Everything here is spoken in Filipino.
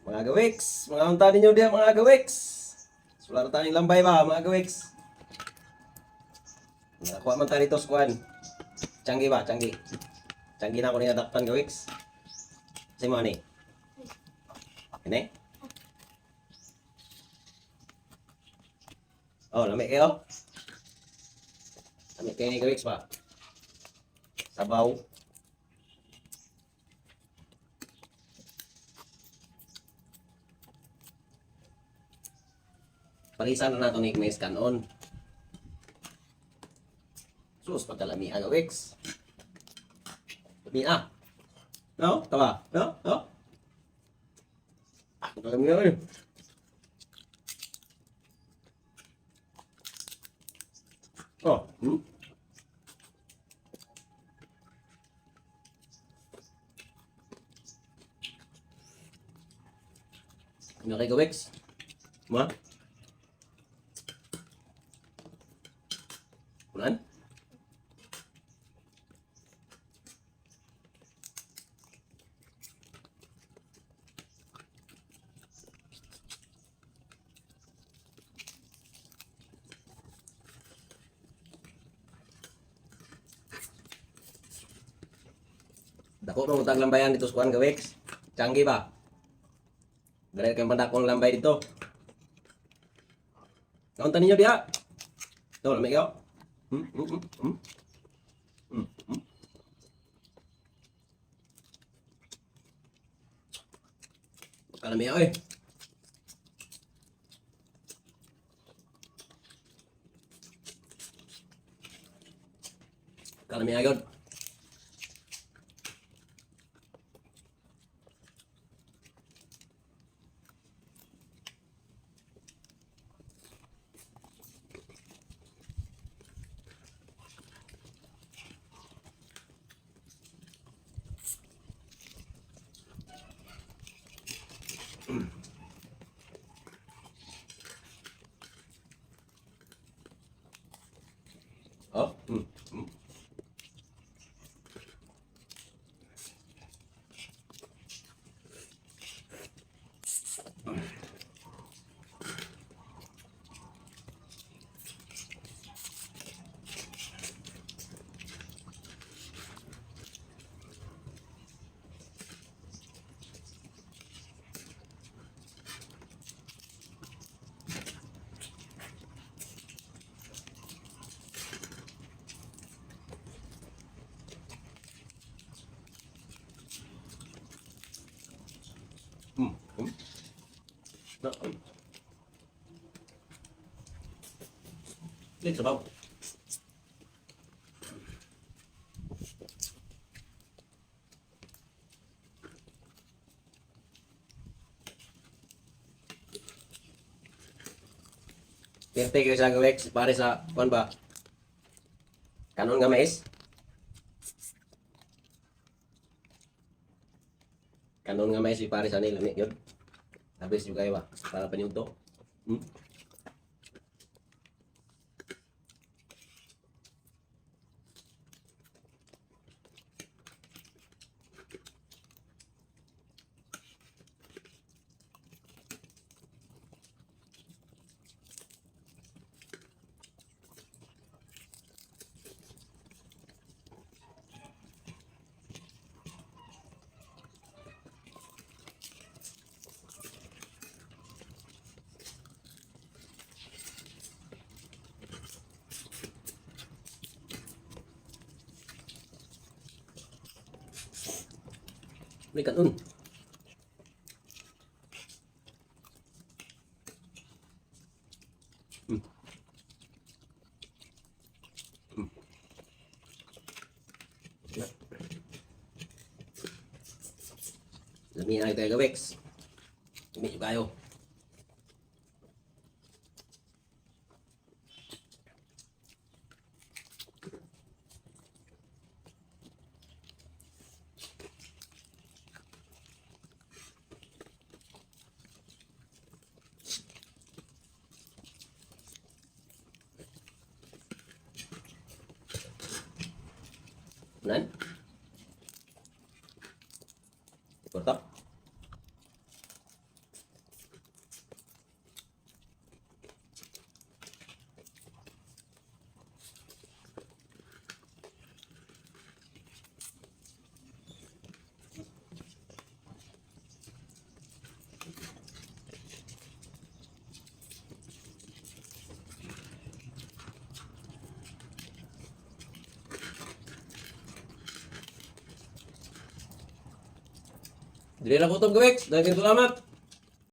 Mga gawiks, mga unta ninyo diya mga gawiks. Sular tayong lambay ba mga gawiks? Nakakuha man tayo dito sa kuhan. Tiyanggi ba? Tiyanggi. Tiyanggi na ako ni adaptan gawiks. Kasi mo ni? Ini? Oh, lamig kayo? Lamig kayo ni gawiks ba? Sabaw. Parisan na nato ni may scan on. Sus, pagkalami ang gawiks. Lami ah. No? Tawa? No? No? Ah, pagkalami na eh. Oh, Ano kay gawiks? Ma? Kunan? Dako mo utang lambayan dito sa kuan gawiks. Tiyanggi ba? Dali kayong pandakong lambay dito. Kaunta ninyo diha. Ito, lamig kayo. Hmm? Hmm? Hmm? Hmm? Hmm? Hmm? Kalami ako eh. Kalami agad. Oh, Hmm? Hmm? No. Lên sabaw. Perte kayo sa gawiks pare sa kuan ba? Kanon nga mais? Kanon nga mais si pare sa nila yun. Habis yung kayo ba? Para panyugto. Hmm? May kanon. Hmm. Hmm. Lami na tayo gawiks. Lami yung kayo. Kunan? Korta? Dili na kutob, Gawix. Daghang salamat.